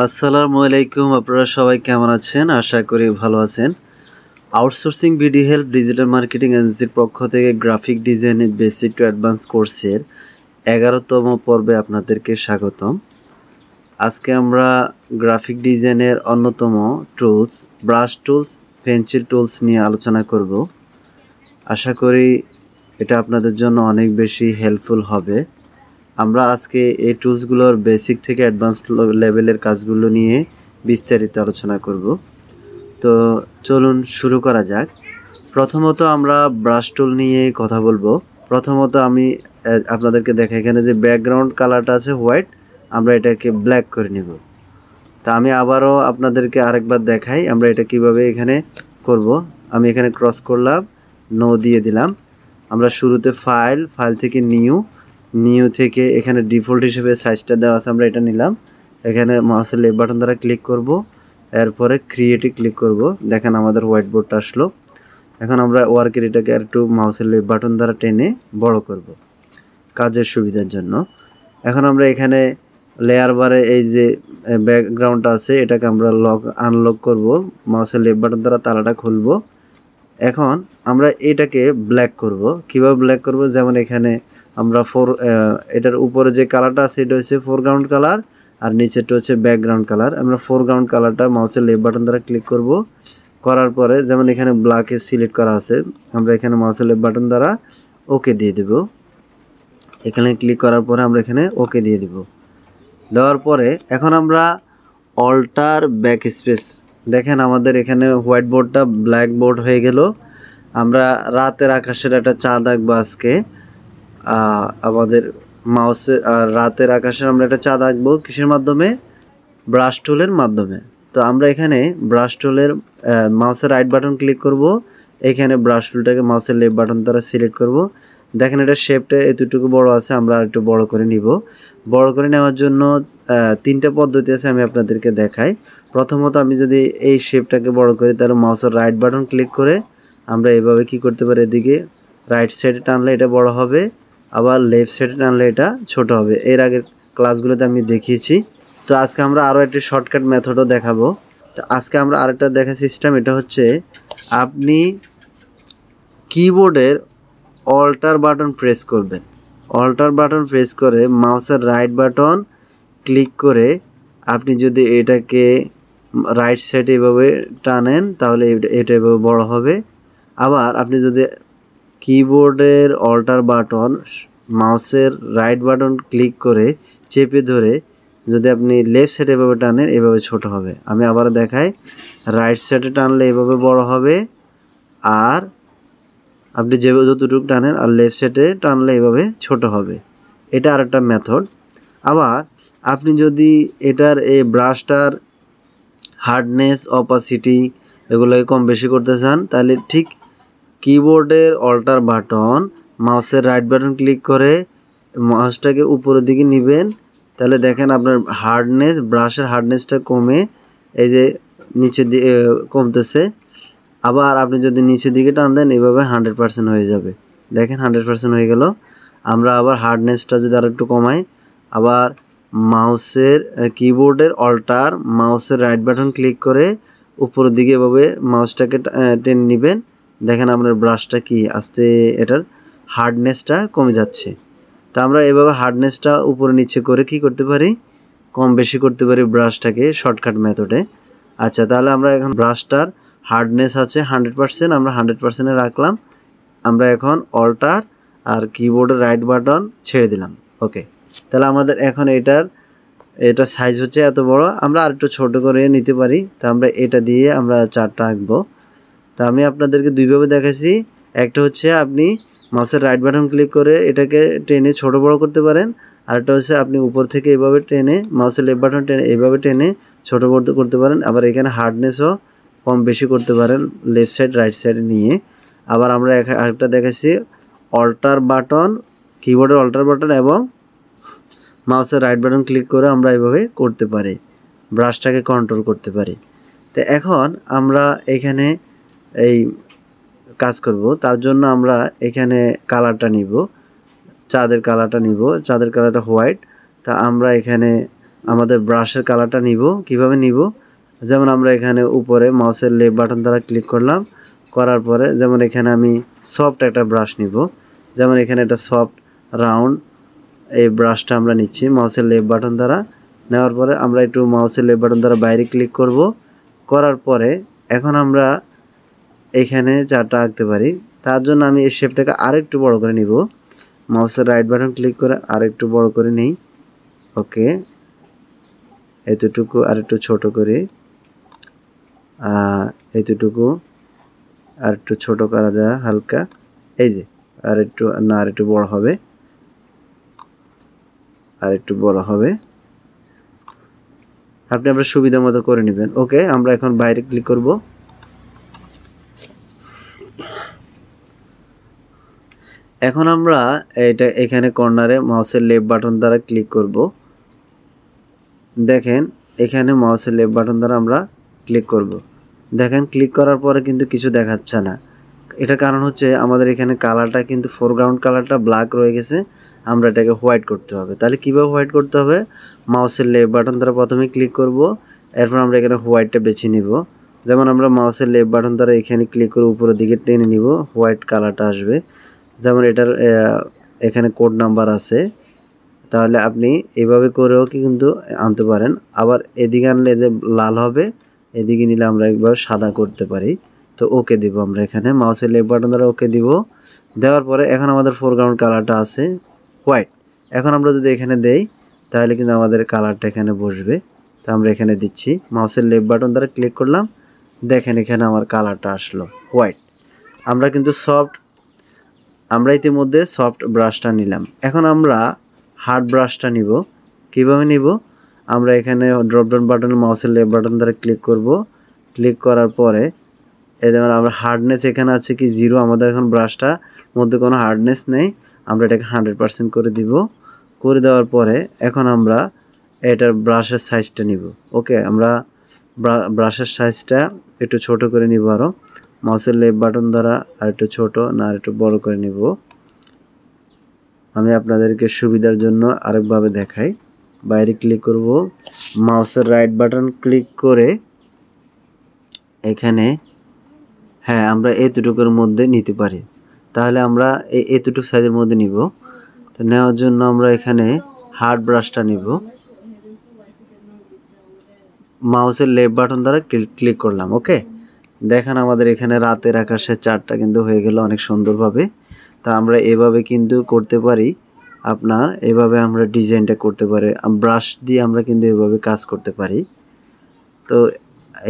আসসালামু আলাইকুম। আপনারা সবাই কেমন আছেন? আশা করি ভালো আছেন। Outsourcing BD help digital marketing এজেন্সির পক্ষ থেকে গ্রাফিক ডিজাইনের বেসিক টু অ্যাডভান্স কোর্সের 11তম পর্বে আপনাদেরকে স্বাগতম। আজকে আমরা গ্রাফিক ডিজাইনের অন্যতম tools, brush tools, pencil tools নিয়ে আলোচনা করব। আশা করি এটা আপনাদের জন্য অনেক বেশি হেল্পফুল হবে। আমরা আজকে এই টুলসগুলোর বেসিক থেকে অ্যাডভান্স লেভেলের কাজগুলো নিয়ে বিস্তারিত আলোচনা করব। তো চলুন শুরু করা যাক। প্রথমত আমরা ব্রাশ টুল নিয়ে কথা বলবো। প্রথমত আমি আপনাদেরকে দেখাই, এখানে যে ব্যাকগ্রাউন্ড কালারটা আছে হোয়াইট, আমরা এটাকে ব্ল্যাক করে নেব। তা আমি আবারও আপনাদেরকে আরেকবার দেখাই আমরা এটা কিভাবে এখানে করব। আমি এখানে ক্রস করলাম, নো দিয়ে দিলাম। আমরা শুরুতে ফাইল থেকে নিউ থেকে এখানে ডিফল্ট হিসেবে সাইজটা দেওয়া আছে, আমরা এটা নিলাম। এখানে মাউসের লেফট বাটন দ্বারা ক্লিক করব, এরপরে ক্রিয়েটে ক্লিক করব। দেখেন আমাদের হোয়াইট বোর্ডটা আসলো। এখন আমরা ওয়ার্কের এটাকে একটু মাউসের লেফট বাটন দ্বারা টেনে বড় করব কাজের সুবিধার জন্য। এখন আমরা এখানে লেয়ার বারে এই যে ব্যাকগ্রাউন্ডটা আছে এটাকে আমরা আনলক করব, মাউসের লেফট বাটন দ্বারা তালাটা খুলব। এখন আমরা এটাকে ব্ল্যাক করব। কিভাবে ব্ল্যাক করব? যেমন এখানে আমরা এটার উপরে যে কালারটা আছে এটা হচ্ছে ফোরগ্রাউন্ড কালার, আর নিচেরটা হচ্ছে ব্যাকগ্রাউন্ড কালার। আমরা ফোরগ্রাউন্ড কালারটা মাউসের লেফট বাটন দ্বারা ক্লিক করব। করার পরে যেমন এখানে ব্ল্যাকে সিলেক্ট করা আছে, আমরা এখানে মাউসের লেফট বাটন দ্বারা ওকে দিয়ে দেব। এখানে ক্লিক করার পরে আমরা এখানে ওকে দিয়ে দেব। দেওয়ার পরে এখন আমরা অল্টার ব্যাক স্পেস, দেখেন আমাদের এখানে হোয়াইট বোর্ডটা ব্ল্যাক বোর্ড হয়ে গেল। আমরা রাতের আকাশের একটা চাঁদ আঁকবো আজকে। আমাদের মাউসে রাতের আকাশের আমরা একটা চাঁদ আঁকবো কিসের মাধ্যমে? ব্রাশ টুলের মাধ্যমে। তো আমরা এখানে ব্রাশ টুলের মাউসের রাইট বাটন ক্লিক করব, এখানে ব্রাশ টুলটাকে মাউসের লেফট বাটন দ্বারা সিলেক্ট করব। দেখেন এটা শেপটা এতটুকু বড় আছে, আমরা একটু বড় করে নিব। বড় করে নেওয়ার জন্য তিনটা পদ্ধতি আছে, আমি আপনাদেরকে দেখাই। প্রথমত আমি যদি এই শেপটাকে বড় করি তাহলে মাউসের রাইট বাটন ক্লিক করে আমরা এভাবে কি করতে পারি, এদিকে রাইট সাইডে টানলে এটা বড় হবে, আবার লেফট সাইডে টানলে এটা ছোট হবে। এর আগের ক্লাসগুলোতে আমি দেখিয়েছি। তো আজকে আমরা আরও একটি শর্টকাট মেথডও দেখাবো। তো আজকে আমরা আরেকটা দেখা সিস্টেম, এটা হচ্ছে আপনি কিবোর্ডের অল্টার বাটন প্রেস করবেন। অল্টার বাটন প্রেস করে মাউসের রাইট বাটন ক্লিক করে আপনি যদি এটাকে রাইট সাইডে এভাবে টানেন তাহলে এটা এভাবে বড় হবে। আবার আপনি যদি কিবোর্ডের অল্টার বাটন মাউসের রাইট বাটন ক্লিক করে চেপে ধরে যদি আপনি লেফট সাইডে এভাবে টানেন এভাবে ছোট হবে। আমি আবার দেখাই, রাইট সাইডে টানলে এভাবে বড় হবে, আর আপনি যেভাবে যতটুকু টানেন আর লেফট সাইডে টানলে এভাবে ছোট হবে। এটা আরেকটা মেথড। আবার আপনি যদি এটার এই ব্রাশটার হার্ডনেস, অপাসিটি এগুলোকে কম বেশি করতে চান তাহলে ঠিক কিবোর্ডের অল্টার বাটন মাউসের রাইট বাটন ক্লিক করে মাউসটাকে উপরের দিকে নেবেন, তাহলে দেখেন আপনার হার্ডনেস, ব্রাশের হার্ডনেসটা কমে এই যে নিচের দিকে কমতেছে। আবার আপনি যদি নিচের দিকে টান দেন এভাবে 100% হয়ে যাবে। দেখেন 100% হয়ে গেল। আমরা আবার হার্ডনেসটা যদি আর একটু কমাই, আবার মাউসের কিবোর্ডের অল্টার মাউসের রাইট বাটন ক্লিক করে উপরের দিকে এভাবে মাউসটাকে টেনে নেবেন, দেখেন আপনার ব্রাশটা কি আস্তে এটার হার্ডনেসটা কমে যাচ্ছে। তা আমরা এভাবে হার্ডনেসটা উপরে নিচে করে কি করতে পারি, কম বেশি করতে পারি ব্রাশটাকে শর্টকাট মেথডে। আচ্ছা, তাহলে আমরা এখন ব্রাশটার হার্ডনেস আছে 100%, আমরা 100%-এ রাখলাম। আমরা এখন অল্টার আর কিবোর্ডের রাইট বাটন ছেড়ে দিলাম, ওকে। তাহলে আমাদের এখন এটা সাইজ হচ্ছে এত বড়, আমরা আর একটু ছোটো করে নিতে পারি। তা আমরা এটা দিয়ে আমরা চারটা আঁকবো। তা আমি আপনাদেরকে দুইভাবে দেখাচ্ছি। একটা হচ্ছে আপনি মাউসের রাইট বাটন ক্লিক করে এটাকে টেনে ছোট বড় করতে পারেন, আর একটা হচ্ছে আপনি উপর থেকে এভাবে টেনে মাউসের লেফট বাটন টেনে এইভাবে টেনে ছোট বড় করতে পারেন। আবার এখানে হার্ডনেসও কম বেশি করতে পারেন লেফট সাইড রাইট সাইড নিয়ে। আবার আমরা আরেকটা দেখাচ্ছি, অল্টার বাটন, কিবোর্ডের অল্টার বাটন এবং মাউসের রাইট বাটন ক্লিক করে আমরা এইভাবে করতে পারি, ব্রাশটাকে কন্ট্রোল করতে পারি। তো এখন আমরা এখানে এই কাজ করব, তার জন্য আমরা এখানে কালারটা নিব, চাঁদের কালারটা নিব। চাঁদের কালারটা হোয়াইট। তা আমরা এখানে আমাদের ব্রাশের কালারটা নিব। কিভাবে নিব, যেমন আমরা এখানে উপরে মাউসের লেফট বাটন দ্বারা ক্লিক করলাম, করার পরে যেমন এখানে আমি সফট একটা ব্রাশ নিব, যেমন এখানে একটা সফট রাউন্ড এই ব্রাশটা আমরা নিচ্ছি মাউসের লেফট বাটন দ্বারা। নেওয়ার পরে আমরা একটু মাউসের লেফট বাটন দ্বারা বাইরে ক্লিক করব, করার পরে এখন আমরা এখানে চারটা আঁকতে পারি। তার জন্য আমি এই শেপটাকে আরেকটু বড় করে নিব, মাউসের রাইট বাটন ক্লিক করে আরেকটু বড় করে নিই। ওকে, এতটুকু আরেকটু ছোট করে, এতটুকু আরেকটু ছোট করা যায় হালকা। এই যে আরেকটু না, আরেকটু বড় হবে, আরেকটু বড় হবে, আপনি আপনার সুবিধা মতো করে নেবেন। ওকে, আমরা এখন বাইরে ক্লিক করব। এখন আমরা এটা এখানে কর্নারে মাউসের লেফট বাটন দ্বারা ক্লিক করব। দেখেন এখানে মাউসের লেফট বাটন দ্বারা আমরা ক্লিক করব। দেখেন ক্লিক করার পরে কিন্তু কিছু দেখাচ্ছে না। এটার কারণ হচ্ছে আমাদের এখানে কালারটা কিন্তু ফোরগ্রাউন্ড কালারটা ব্ল্যাক রয়ে গেছে, আমরা এটাকে হোয়াইট করতে হবে। তাহলে কীভাবে হোয়াইট করতে হবে, মাউসের লেফট বাটন দ্বারা প্রথমে ক্লিক করব, এরপর আমরা এখানে হোয়াইটটা বেছে নিব। যেমন আমরা মাউসের লেফট বাটন দ্বারা এখানে ক্লিক করে উপরের দিকে টেনে নিব, হোয়াইট কালারটা আসবে। যেমন এটার এখানে কোড নাম্বার আছে, তাহলে আপনি এভাবে করেও কিন্তু আনতে পারেন। আবার এদিকে আনলে যে লাল হবে, এদিকে নিলে আমরা একবার সাদা করতে পারি। তো ওকে দিব আমরা এখানে মাউসের লেফট বাটন দ্বারা ওকে দিব। দেওয়ার পরে এখন আমাদের ফোরগ্রাউন্ড কালারটা আছে হোয়াইট। এখন আমরা যদি এখানে দেই তাহলে কিন্তু আমাদের কালারটা এখানে বসবে। তো আমরা এখানে দিচ্ছি, মাউসের লেফট বাটন দ্বারা ক্লিক করলাম, দেখেন এখানে আমার কালারটা আসলো হোয়াইট। আমরা ইতিমধ্যে সফট ব্রাশটা নিলাম। এখন আমরা হার্ড ব্রাশটা নিব। কিভাবে নিব, আমরা এখানে ড্রপ ডাউন বাটনে মাউসের লেফট বাটন দ্বারা ক্লিক করব। ক্লিক করার পরে এই যেমন আমরা হার্ডনেস এখানে আছে কি 0, আমাদের এখন ব্রাশটা মধ্যে কোনো হার্ডনেস নেই, আমরা এটাকে 100% করে দিব। করে দেওয়ার পরে এখন আমরা এটার ব্রাশের সাইজটা নিব। ওকে, আমরা ব্রাশের সাইজটা একটু ছোট করে নিব, আরও মাউসের লেফট বাটন দ্বারা আর একটু ছোট না আর একটু বড় করে নিব। আমি আপনাদেরকে সুবিধার জন্য আরেকভাবে দেখাই। বাইরে ক্লিক করব, মাউসের রাইট বাটন ক্লিক করে এখানে হ্যাঁ আমরা এতটুকুর মধ্যে নিতে পারি। তাহলে আমরা এতটুকু সাইজের মধ্যে নিব। তো নেওয়ার জন্য আমরা এখানে হার্ড ব্রাশটা নিব, মাউসের লেফট বাটন দ্বারা ক্লিক করলাম। ওকে, দেখেন আমাদের এখানে রাতের আকাশের চারটা কিন্তু হয়ে গেল অনেক সুন্দরভাবে। তা আমরা এভাবে কিন্তু করতে পারি, আপনার এভাবে আমরা ডিজাইনটা করতে পারি, ব্রাশ দিয়ে আমরা কিন্তু এভাবে কাজ করতে পারি। তো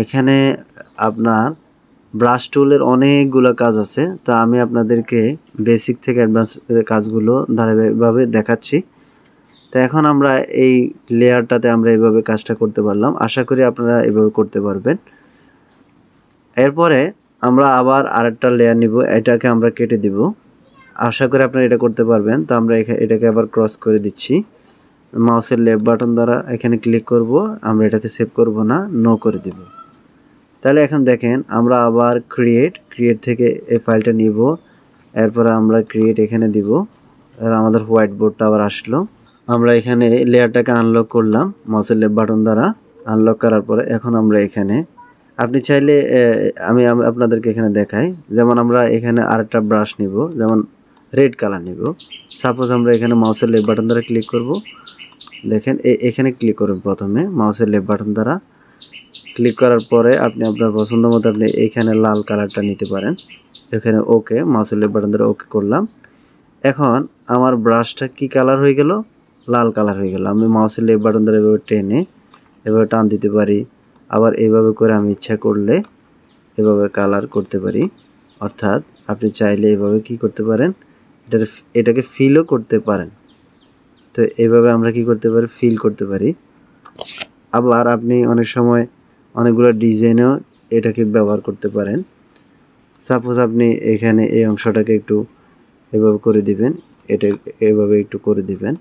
এখানে আপনার ব্রাশ টুলের অনেকগুলো কাজ আছে, তো আমি আপনাদেরকে বেসিক থেকে অ্যাডভান্স কাজগুলো ধারাবাহিকভাবে দেখাচ্ছি। তো এখন আমরা এই লেয়ারটাতে আমরা এইভাবে কাজটা করতে পারলাম, আশা করি আপনারা এভাবে করতে পারবেন। এরপরে আমরা আবার আরেকটা লেয়ার নিব, এটাকে আমরা কেটে দিব, আশা করি আপনারা এটা করতে পারবেন। তো আমরা এটাকে আবার ক্রস করে দিচ্ছি, মাউসের লেফট বাটন দ্বারা এখানে ক্লিক করব, আমরা এটাকে সেভ করব না, নো করে দিব। তাহলে এখন দেখেন আমরা আবার ক্রিয়েট থেকে এই ফাইলটা নিব, এরপরে আমরা ক্রিয়েট এখানে দিব, আর আমাদের হোয়াইট বোর্ডটা আবার আসলো। আমরা এখানে লেয়ারটাকে আনলক করলাম মাউসের লেফট বাটন দ্বারা। আনলক করার পরে এখন আমরা এখানে আপনি চাইলে আমি আপনাদেরকে এখানে দেখাই, যেমন আমরা এখানে আরেকটা ব্রাশ নিব, যেমন রেড কালার নিব। সাপোজ আমরা এখানে মাউসের লেফট বাটন দ্বারা ক্লিক করব, দেখেন এখানে ক্লিক করুন, প্রথমে মাউসের লেফট বাটন দ্বারা ক্লিক করার পরে আপনি আপনার পছন্দ মতো আপনি এখানে লাল কালারটা নিতে পারেন। এখানে ওকে, মাউসের লেফট বাটন দ্বারা ওকে করলাম। এখন আমার ব্রাশটা কি কালার হয়ে গেল, লাল কালার হয়ে গেল। আমি মাউসের লেফট বাটন দ্বারা এভাবে টেনে এভাবে টান দিতে পারি, আবার এইভাবে করে আমি ইচ্ছা করলে এভাবে কালার করতে পারি। অর্থাৎ আপনি চাইলে এভাবে কি করতে পারেন, এটাকে ফিলও করতে পারেন। তো এইভাবে আমরা কি করতে পারি, ফিল করতে পারি। আবার আপনি অনেক সময় অনেকগুলো ডিজাইনেও এটাকে ব্যবহার করতে পারেন। সাপোজ আপনি এখানে এই অংশটাকে একটু এভাবে করে দিবেন, এটা এভাবে একটু করে দিবেন,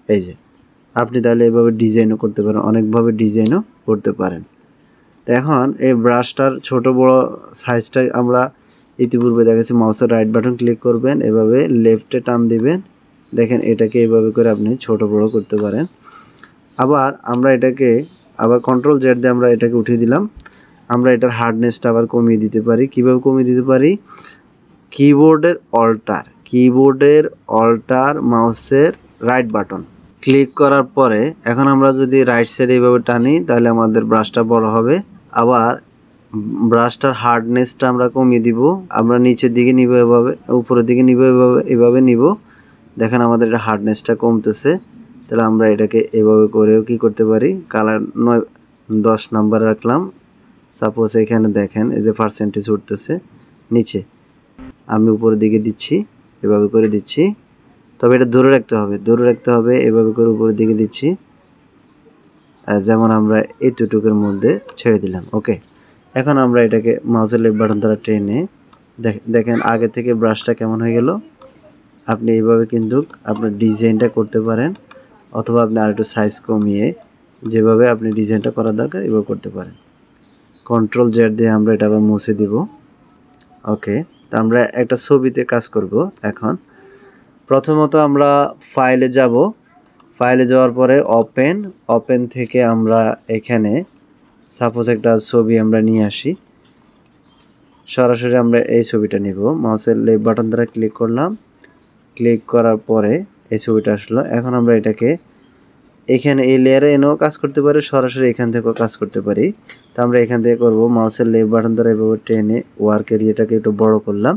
এই যে আপনি তাহলে এভাবে ডিজাইনও করতে পারেন, অনেকভাবে ডিজাইনও করতে পারেন। তো এখন এই ব্রাশটার ছোট বড় সাইজটা আমরা ইতিপূর্বে দেখেছি, মাউসের রাইট বাটন ক্লিক করবেন, এভাবে লেফটে টান দিবেন, দেখেন এটাকে এইভাবে করে আপনি ছোট বড় করতে পারেন। আবার আমরা এটাকে আবার কন্ট্রোল জেড দিয়ে আমরা এটাকে উঠিয়ে দিলাম। আমরা এটার হার্ডনেসটা আবার কমিয়ে দিতে পারি। কিভাবে কমিয়ে দিতে পারি? কিবোর্ডের অল্টার মাউসের রাইট বাটন ক্লিক করার পরে এখন আমরা যদি রাইট সাইডে এইভাবে টানি তাহলে আমাদের ব্রাশটা বড় হবে। আবার ব্রাশটার হার্ডনেসটা আমরা কমিয়ে দিব। আমরা নিচের দিকে নিব এভাবে, উপরের দিকে নিব এভাবে নিব। দেখেন আমাদের এটা হার্ডনেসটা কমতেছে। তাহলে আমরা এটাকে এভাবে করেও কি করতে পারি, কালার 10 নাম্বার রাখলাম। সাপোজ এখানে দেখেন এই যে পার্সেন্টেজ উঠতেছে নিচে, আমি উপরের দিকে দিচ্ছি, এভাবে করে দিচ্ছি। তবে এটা ধরে রাখতে হবে, এভাবে করে উপরের দিকে দিচ্ছি। যেমন আমরা এতটুকুর মধ্যে ছেড়ে দিলাম। ওকে, এখন আমরা এটাকে মাউসের লেফট বাটন দ্বারা টেনে দেখেন আগে থেকে ব্রাশটা কেমন হয়ে গেল। আপনি এইভাবে কিন্তু আপনার ডিজাইনটা করতে পারেন, অথবা আপনি আরেকটু সাইজ কমিয়ে যেভাবে আপনি ডিজাইনটা করার দরকার এভাবে করতে পারেন। কন্ট্রোল জেড দিয়ে আমরা এটা আবার মুছে দিব। ওকে, তো আমরা একটা ছবিতে কাজ করব। এখন প্রথমত আমরা ফাইলে যাব। ফাইলে যাওয়ার পরে ওপেন থেকে আমরা এখানে সাপোজ একটা ছবি আমরা নিয়ে আসি। সরাসরি আমরা এই ছবিটা নিব। মাউসের লেফট বাটন দ্বারা ক্লিক করলাম। ক্লিক করার পরে এই ছবিটা আসলো। এখন আমরা এটাকে এখানে এই লেয়ারে এনেও কাজ করতে পারি, সরাসরি এখান থেকেও কাজ করতে পারি। তো আমরা এখান থেকে করব, মাউসের লেফট বাটন দ্বারা এভাবে টেনে ওয়ার্ক এরিয়াটাকে একটু বড় করলাম।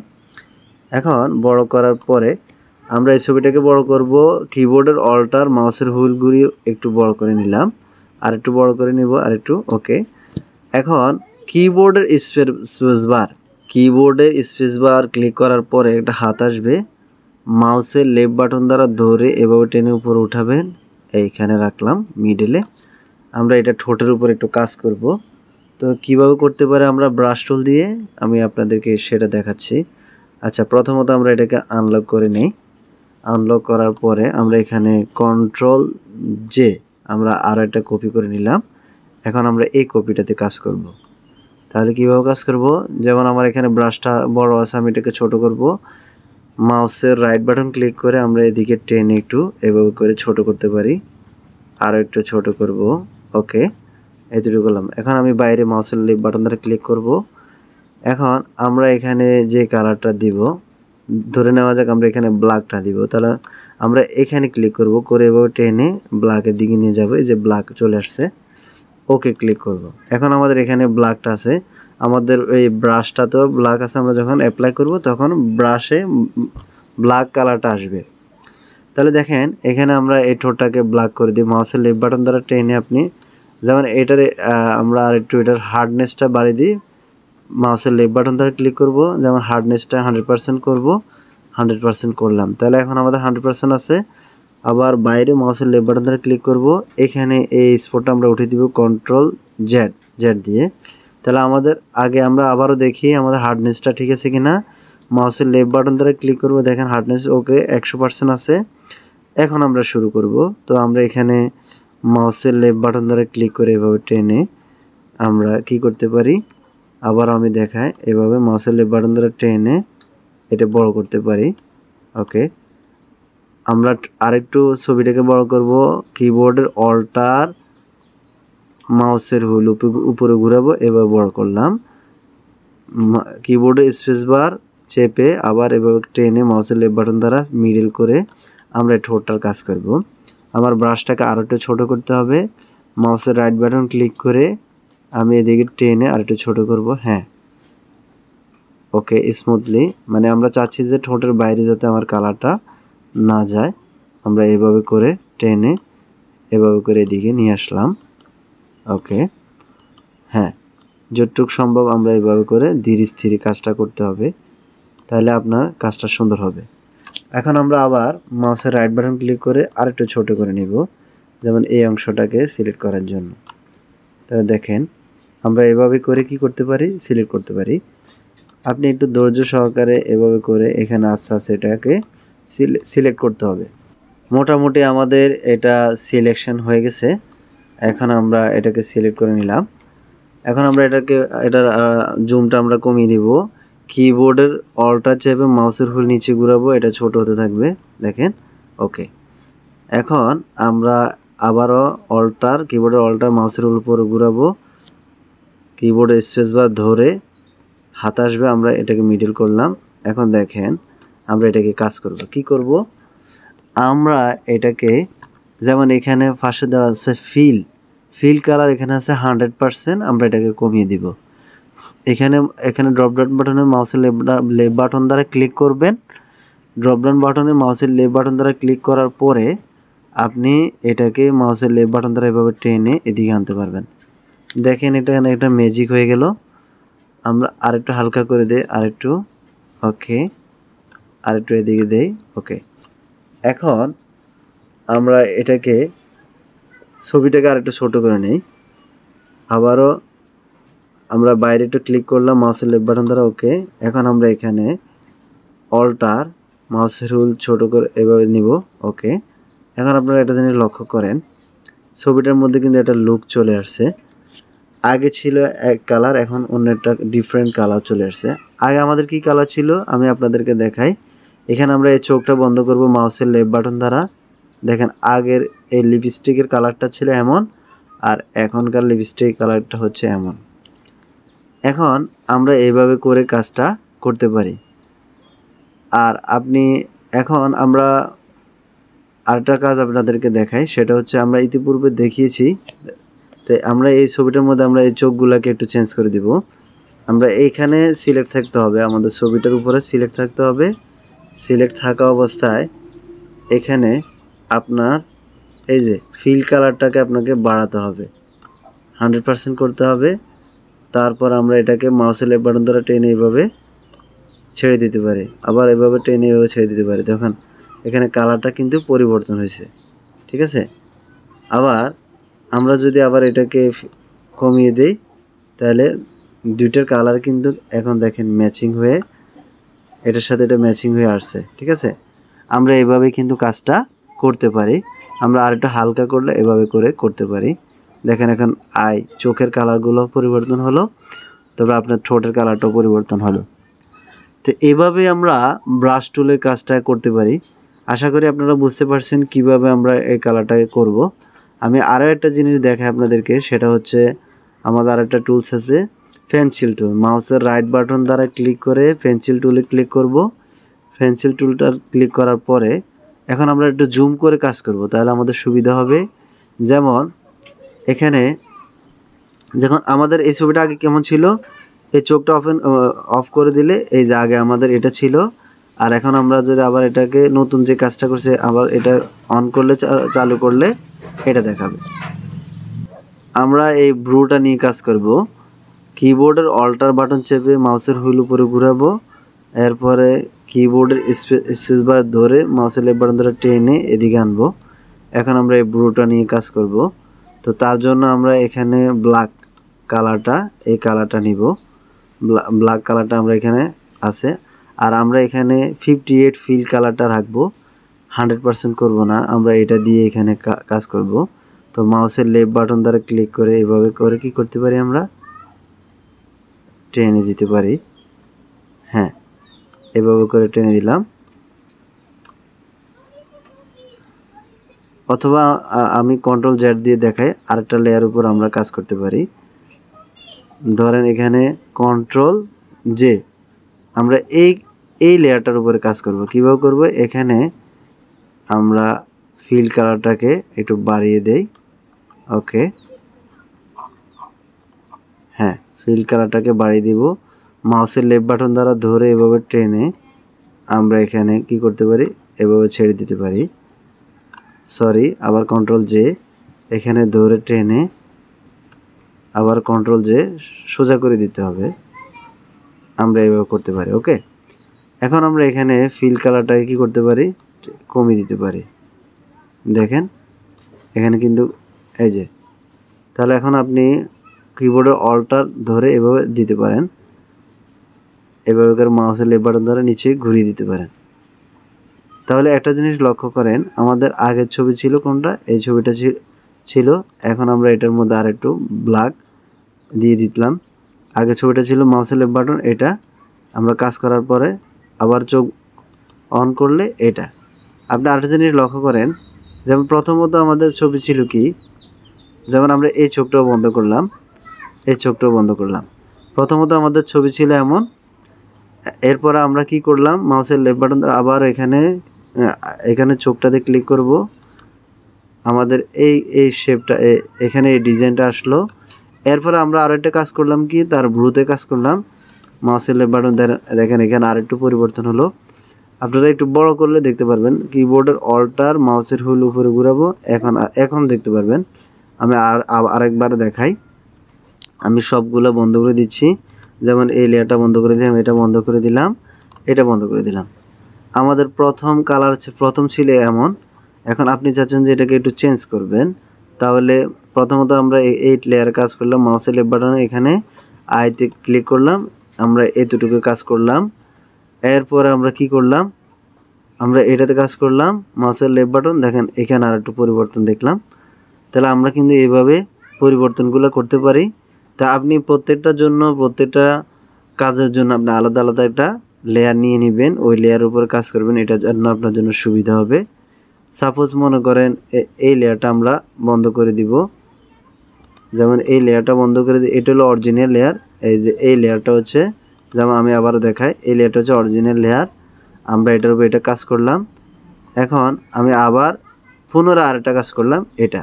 এখন বড় করার পরে আমরা এই ছবিটাকে বড় করব। কিবোর্ডের অল্টার মাউসের হুইলগুলি একটু বড় করে নিলাম, আর একটু বড় করে নিব, আর একটু। ওকে, এখন কিবোর্ডের স্পেসবার ক্লিক করার পরে একটা হাত আসবে। মাউসের লেফট বাটন দ্বারা ধরে এভাবে টেনে উপরে উঠাবেন। এইখানে রাখলাম মিডলে। আমরা এটা ঠোঁটের উপর একটু কাজ করব। তো কিভাবে করতে পারে আমরা ব্রাশ টুল দিয়ে আমি আপনাদেরকে সেটা দেখাচ্ছি। আচ্ছা, প্রথমত আমরা এটাকে আনলক করে নিই। আনলক করার পরে আমরা এখানে কন্ট্রোল জে আমরা আরও একটা কপি করে নিলাম। এখন আমরা এই কপিটাতে কাজ করব। তাহলে কীভাবে কাজ করব? যেমন আমার এখানে ব্রাশটা বড় আছে, আমি এটাকে ছোট করব। মাউসের রাইট বাটন ক্লিক করে আমরা এদিকে টেনে একটু এভাবে করে ছোট করতে পারি, আরও একটু ছোট করব। ওকে, এতটুকু করলাম। এখন আমি বাইরে মাউসের লেফট বাটন দ্বারা ক্লিক করব। এখন আমরা এখানে যে কালারটা দিব, ধরে নেওয়া যাক আমরা এখানে ব্ল্যাকটা দিব। তাহলে আমরা এখানে ক্লিক করব, করে এভাবে টেনে ব্ল্যাকের দিকে নিয়ে যাব। এই যে ব্ল্যাক চলে আসছে। ওকে ক্লিক করব। এখন আমাদের এখানে ব্ল্যাকটা আছে, আমাদের এই ব্রাশটা তো ব্ল্যাক আছে। আমরা যখন অ্যাপ্লাই করব তখন ব্রাশে ব্ল্যাক কালারটা আসবে। তাহলে দেখেন এখানে আমরা এই ঠোঁটটাকে ব্ল্যাক করে দিই। মাউসের লেফট বাটন দ্বারা টেনে আপনি যেমন এটারে আমরা আর একটু এটার হার্ডনেসটা বাড়িয়ে দিই। মাউসের লেফট বাটন দ্বারা ক্লিক করব, যেমন হার্ডনেসটা 100% করব। 100% করলাম। তাহলে এখন আমাদের 100% আছে। আবার বাইরে মাউসের লেফট বাটন দ্বারা ক্লিক করব, এখানে এই স্পটটা আমরা উঠিয়ে দিব কন্ট্রোল জেড দিয়ে। তাহলে আমাদের আগে আমরা আবারও দেখি আমাদের হার্ডনেসটা ঠিক আছে কিনা। মাউসের লেফট বাটন দ্বারা ক্লিক করব, দেখেন হার্ডনেস ওকে 100% আছে। এখন আমরা শুরু করব। তো আমরা এখানে মাউসের লেফট বাটন দ্বারা ক্লিক করে এভাবে টেনে আমরা কি করতে পারি, আবার আমি দেখাই, এভাবে মাউসের লেফট বাটন দ্বারা টেনে এটা বড় করতে পারি। ওকে, আমরা আরেকটু ছবিটাকে বড় করব। কিবোর্ডের অল্টার মাউসের হুইল উপরে ঘুরাবো, এভাবে বড় করলাম। কিবোর্ডের স্পেসবার চেপে আবার এভাবে টেনে মাউসের লেফট বাটন দ্বারা মিডল করে আমরা ঠোঁটটার কাজ করব। আমার ব্রাশটাকে আরও একটু ছোটো করতে হবে। মাউসের রাইট বাটন ক্লিক করে আমি এদিকে টেনে আর একটু ছোটো করব। হ্যাঁ, ওকে, স্মুথলি, মানে আমরা চাচ্ছি যে ঠোঁটের বাইরে যাতে আমার কালারটা না যায়। আমরা এভাবে করে টেনে এভাবে করে এদিকে নিয়ে আসলাম। ওকে, হ্যাঁ, যতটুকু সম্ভব আমরা এভাবে করে ধীরে স্থিরে কাজটা করতে হবে, তাহলে আপনার কাজটা সুন্দর হবে। এখন আমরা আবার মাউসের রাইট বাটন ক্লিক করে আরেকটু ছোট করে নিব, যেমন এই অংশটাকে সিলেক্ট করার জন্য। তাহলে দেখেন আমরা এভাবে করে কি করতে পারি, সিলেক্ট করতে পারি। আপনি একটু ধৈর্য সহকারে এভাবে করে এখানে আস্তে আস্তে এটাকে সিলেক্ট করতে হবে। মোটামুটি আমাদের এটা সিলেকশন হয়ে গেছে। এখন আমরা এটাকে সিলেক্ট করে নিলাম। এখন আমরা এটার জুমটা আমরা কমিয়ে দিব। কিবোর্ডের অল্টার চেপে মাউসের হুইল নিচে ঘুরাবো, এটা ছোট হতে থাকবে। দেখেন ওকে। এখন আমরা আবারও কিবোর্ডের অল্টার মাউসের উপর ঘুরাবো, কিবোর্ডের স্পেস বার ধরে হাত আসবে, আমরা এটাকে মিডল করলাম। এখন দেখেন আমরা এটাকে কাজ করব, কি করব, আমরা এটাকে যেমন এখানে পাশে দেওয়া আছে ফিল কালার, এখানে আছে 100%, আমরা এটাকে কমিয়ে দিব। এখানে ড্রপ ডাউন বাটনে মাউসের লেফট বাটন দ্বারা ক্লিক করবেন। ড্রপ ডাউন বাটনে মাউসের লেফট বাটন দ্বারা ক্লিক করার পরে আপনি এটাকে মাউসের লেফট বাটন দ্বারা এভাবে টেনে এদিকে আনতে পারবেন। দেখেন এটা একটা ম্যাজিক হয়ে গেল। আমরা আরেকটু হালকা করে দেই, আরেকটু, ওকে, আরেকটু এদিকে দেই, ওকে। এখন আমরা এটাকে ছবিটাকে আরেকটু ছোট করে নেই। আবারও আমরা বাইরে একটু ক্লিক করলাম মাউসের লেফট বাটন দ্বারা, ওকে। এখন আমরা এখানে অল্টার মাউসের হুইল ছোট করে এভাবে নিব, ওকে। এখন আপনারা একটা জিনিস লক্ষ্য করেন, ছবিটার মধ্যে কিন্তু একটা লুক চলে আসছে। আগে ছিল এক কালার, এখন অন্য একটা ডিফারেন্ট কালার চলে আসছে। আগে আমাদের কি কালার ছিল আমি আপনাদেরকে দেখাই। এখানে আমরা এই চোখটা বন্ধ করব মাউসের লেফট বাটন দ্বারা। দেখেন আগের এই লিপস্টিকের কালারটা ছিল এমন, আর এখনকার লিপস্টিক কালারটা হচ্ছে এমন। এখন আমরা এইভাবে করে কাজটা করতে পারি। আর এখন আমরা আরেকটা কাজ আপনাদেরকে দেখাই, সেটা হচ্ছে আমরা ইতিপূর্বে দেখিয়েছি। তো আমরা এই ছবিটার মধ্যে আমরা এই চোখগুলোকে একটু চেঞ্জ করে দিব। আমরা এইখানে সিলেক্ট থাকতে হবে, আমাদের ছবিটার উপরে সিলেক্ট থাকতে হবে। সিলেক্ট থাকা অবস্থায় এখানে আপনার এই যে ফিল কালারটাকে আপনাকে বাড়াতে হবে, 100% করতে হবে। তারপর আমরা এটাকে মাউসের লেফট বাটন দ্বারা টেনে এইভাবে ছেড়ে দিতে পারি, আবার এভাবে টেনে এইভাবে ছেড়ে দিতে পারি। দেখুন এখানে কালারটা কিন্তু পরিবর্তন হয়েছে, ঠিক আছে। আবার আমরা যদি আবার এটাকে কমিয়ে দেই, তাহলে দুইটার কালার কিন্তু এখন দেখেন ম্যাচিং হয়ে, এটার সাথে এটা ম্যাচিং হয়ে আসছে, ঠিক আছে। আমরা এভাবে কিন্তু কাজটা করতে পারি। আমরা আরেকটু হালকা করলে এভাবে করে করতে পারি। দেখেন এখন চোখের কালারগুলো পরিবর্তন হলো, তবে আপনার ঠোঁটের কালারটাও পরিবর্তন হলো। তো এভাবে আমরা ব্রাশ টুলের কাজটা করতে পারি। আশা করি আপনারা বুঝতে পারছেন কিভাবে আমরা এই কালারটাকে করব। আমি আরও একটা জিনিস দেখাই আপনাদেরকে, সেটা হচ্ছে আমাদের আরেকটা টুলস আছে পেন্সিল টুল। মাউসের রাইট বাটন দ্বারা ক্লিক করে পেন্সিল টুলে ক্লিক করব। পেন্সিল টুলটা ক্লিক করার পরে এখন আমরা একটু জুম করে কাজ করব, তাহলে আমাদের সুবিধা হবে। যেমন এখানে যখন আমাদের এই ছবিটা আগে কেমন ছিল, এই চোখটা অফ করে দিলে এই যে আগে আমাদের এটা ছিল, আর এখন আমরা যদি আবার এটাকে নতুন যে কাজটা করছে আবার এটা অন করলে, চালু করলে এটা দেখাবে। আমরা এই ব্রুটা নিয়ে কাজ করব। কিবোর্ডের অল্টার বাটন চেপে মাউসের হুইল উপরে ঘুরাবো, এরপরে কিবোর্ডের স্পেস বার ধরে মাউসের লেফট বাটন ধরে টেনে এদিকে আনবো। এখন আমরা এই ব্রুটা নিয়ে কাজ করব। তো তার জন্য আমরা এখানে ব্ল্যাক কালারটা নিব। ব্ল্যাক কালারটা আমরা এখানে আছে, আর আমরা এখানে 58 ফিল কালারটা রাখবো, 100% করব না, আমরা এটা দিয়ে এখানে কাজ করব। তো মাউসের লেফট বাটন দ্বারা ক্লিক করে এভাবে করে কি করতে পারি, আমরা টেনে দিতে পারি। হ্যাঁ, এভাবে করে টেনে দিলাম। অথবা আমি কন্ট্রোল জেড দিয়ে দেখাই, আরেকটা লেয়ার উপর আমরা কাজ করতে পারি। ধরেন এখানে কন্ট্রোল জে, আমরা এই লেয়ারটার উপরে কাজ করব। কিভাবে করব, এখানে আমরা ফিল কালারটাকে একটু বাড়িয়ে দেই, ওকে। হ্যাঁ, ফিল কালারটাকে বাড়িয়ে দিব। মাউসের লেফট বাটন দ্বারা ধরে এভাবে টেনে আমরা এখানে কি করতে পারি, এভাবে ছেড়ে দিতে পারি। আবার কন্ট্রোল জে, এখানে ধরে টেনে আবার কন্ট্রোল জে সোজা করে দিতে হবে, আমরা এভাবে করতে পারি, ওকে। এখন আমরা এখানে ফিল কালারটাকে কি করতে পারি, কমিয়ে দিতে পারি। দেখেন এখানে কিন্তু এই যে, তাহলে এখন আপনি কিবোর্ডের অল্টার ধরে এভাবে দিতে পারেন, এভাবে করে মাউসের লেফট বাটন ধরে নিচে ঘুরিয়ে দিতে পারেন। তাহলে একটা জিনিস লক্ষ্য করেন, আমাদের আগের ছবি ছিল কোনটা, এই ছবিটা ছিল। এখন আমরা এটার মধ্যে আর একটু ব্ল্যাক দিয়ে দিলাম। আগের ছবিটা ছিল মাউসের লেফট বাটন, এটা আমরা কাজ করার পরে আবার চোখ অন করলে এটা, আপনি আরেকটা জিনিস লক্ষ্য করেন, যেমন প্রথমত আমাদের ছবি ছিল কি, যেমন আমরা এই চোখটাও বন্ধ করলাম, এই চোখটাও বন্ধ করলাম। প্রথমত আমাদের ছবি ছিল এমন, এরপরে আমরা কি করলাম, মাউসের লেফট বাটন আবার এখানে চোখটাতে ক্লিক করব, আমাদের এই শেপটা এখানে এই ডিজাইনটা আসলো। এরপরে আমরা আরেকটা কাজ করলাম কি, তার ব্লুতে কাজ করলাম, মাউসের লেফট বাটন দেখেন এখানে আরেকটু পরিবর্তন হলো। আপনারা একটু বড় করলে দেখতে পারবেন, কিবোর্ডের অল্টার মাউসের হুইল উপরে ঘুরাবো, এখন দেখতে পারবেন। আমি আরেকবার দেখাই, আমি সবগুলো বন্ধ করে দিচ্ছি। যেমন এই লেয়ারটা বন্ধ করে দিলাম, এটা বন্ধ করে দিলাম, এটা বন্ধ করে দিলাম। আমাদের প্রথম ছিল এমন, এখন আপনি চাচ্ছেন যে এটাকে একটু চেঞ্জ করবেন, তাহলে প্রথমত আমরা এই লেয়ার কাজ করলাম, মাউসের লেফট বাটনে এখানে আইতে ক্লিক করলাম, আমরা এতটুকু কাজ করলাম। এরপরে আমরা কি করলাম, আমরা এটাতে কাজ করলাম, মাউসের লেফট বাটন দেখেন এখানে আর একটু পরিবর্তন দেখলাম। তাহলে আমরা কিন্তু এইভাবে পরিবর্তনগুলো করতে পারি। তা আপনি প্রত্যেকটা কাজের জন্য আপনি আলাদা আলাদা একটা লেয়ার নিয়ে নেবেন, ওই লেয়ারের উপর কাজ করবেন, এটার জন্য আপনার জন্য সুবিধা হবে। সাপোজ মনে করেন এই লেয়ারটা আমরা বন্ধ করে দিব, যেমন এই লেয়ারটা বন্ধ করে দিই, এটা হলো অরিজিনাল লেয়ার। এই যে এই লেয়ারটা হচ্ছে, যেমন আমি আবারও দেখাই, এই লেয়ারটা হচ্ছে অরিজিনাল লেয়ার, আমরা এটার উপর এটা কাজ করলাম। এখন আমি আবার পুনরায় আরেকটা কাজ করলাম, এটা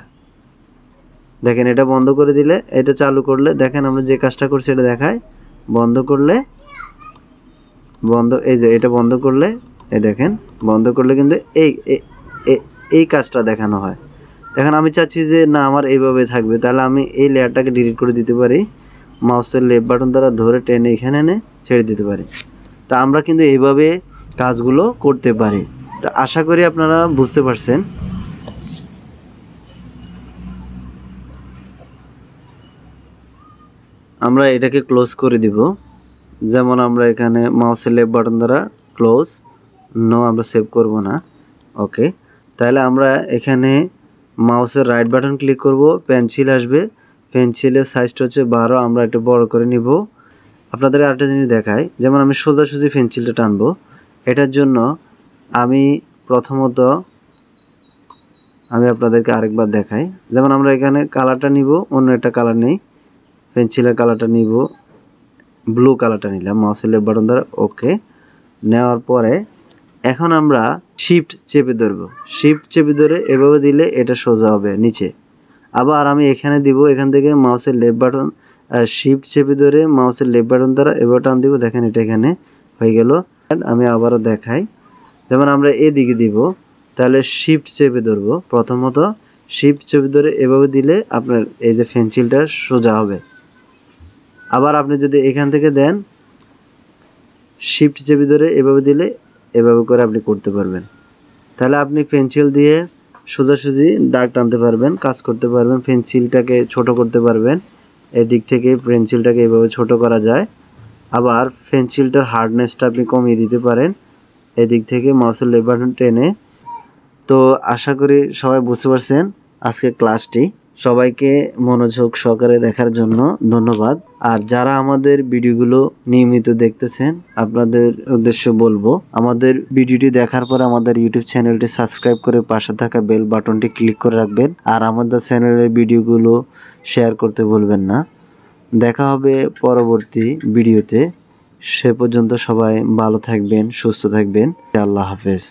দেখেন, এটা বন্ধ করে দিলে, এটা চালু করলে দেখেন আমরা যে কাজটা করছি এটা দেখায়, বন্ধ করলে এই যে এটা বন্ধ করলে, এই দেখেন বন্ধ করলে কিন্তু এই কাজটা দেখানো হয়। দেখেন আমি চাচ্ছি যে না আমার এইভাবে থাকবে, তাহলে আমি এই লেয়ারটাকে ডিলিট করে দিতে পারি, মাউসের লেফট বাটন দ্বারা ধরে টেনে এখানে এনে ছেড়ে দিতে পারি। তা আমরা কিন্তু এইভাবে কাজগুলো করতে পারি। তা আশা করি আপনারা বুঝতে পারছেন। আমরা এটাকে ক্লোজ করে দিব, যেমন আমরা এখানে মাউসের লেফট বাটন দ্বারা ক্লোজ, নো আমরা সেভ করব না, ওকে। তাহলে আমরা এখানে মাউসের রাইট বাটন ক্লিক করব, পেন্সিল আসবে, পেন্সিলের সাইজটা হচ্ছে 12, আমরা একটু বড় করে নিব। আপনাদের আরেকটা জিনিস দেখাই, যেমন আমি সোজাসুজি পেন্সিলটা টানবো, এটার জন্য আমি প্রথমত আপনাদেরকে আরেকবার দেখাই, যেমন আমরা এখানে কালারটা নিব, অন্য একটা কালার নেই, পেন্সিলের কালারটা নিব, ব্লু কালারটা নিলাম মাউসের লেফট বাটন দ্বারা, ওকে। নেওয়ার পরে এখন আমরা শিফট চেপে ধরবো, শিফট চেপে ধরে এভাবে দিলে এটা সোজা হবে নিচে। আবার আমি এখানে দিব, এখান থেকে মাউসের লেফট বাটন শিফট চেপে ধরে মাউসের লেফট বাটন দ্বারা এভাবে টান দিব, দেখেন এটা এখানে হয়ে গেল। আমি আবারও দেখাই, যেমন আমরা এদিকে দিব, তাহলে শিফট চেপে ধরবো, প্রথমত শিফট চেপে ধরে এভাবে দিলে আপনার এই যে পেন্সিলটা সোজা হবে। আবার আপনি যদি এখান থেকে দেন, শিফট চেপে ধরে এভাবে দিলে এভাবে করে আপনি করতে পারবেন। তাহলে আপনি পেন্সিল দিয়ে সোজাসুজি দাগ টানতে পারবেন, কাজ করতে পারবেন, পেন্সিলটাকে ছোট করতে পারবেন, এদিক থেকে পেন্সিলটাকে এভাবে ছোট করা যায়। আবার পেন্সিলটার হার্ডনেসটা আপনি কমিয়ে দিতে পারেন এদিক থেকে মাউসের লেফট বাটন টেনে। তো আশা করি সবাই বুঝতে পারছেন আজকের ক্লাসটি। সবাইকে মনোযোগ সহকারে দেখার জন্য ধন্যবাদ। আর যারা আমাদের ভিডিওগুলো নিয়মিত দেখতেছেন, আপনাদের উদ্দেশ্য বলবো, আমাদের ভিডিওটি দেখার পর আমাদের ইউটিউব চ্যানেলটি সাবস্ক্রাইব করে পাশে থাকা বেল বাটনটি ক্লিক করে রাখবেন। আর আমাদের চ্যানেলের ভিডিওগুলো শেয়ার করতে ভুলবেন না। দেখা হবে পরবর্তী ভিডিওতে। সে পর্যন্ত সবাই ভালো থাকবেন, সুস্থ থাকবেন। আল্লাহ হাফেজ।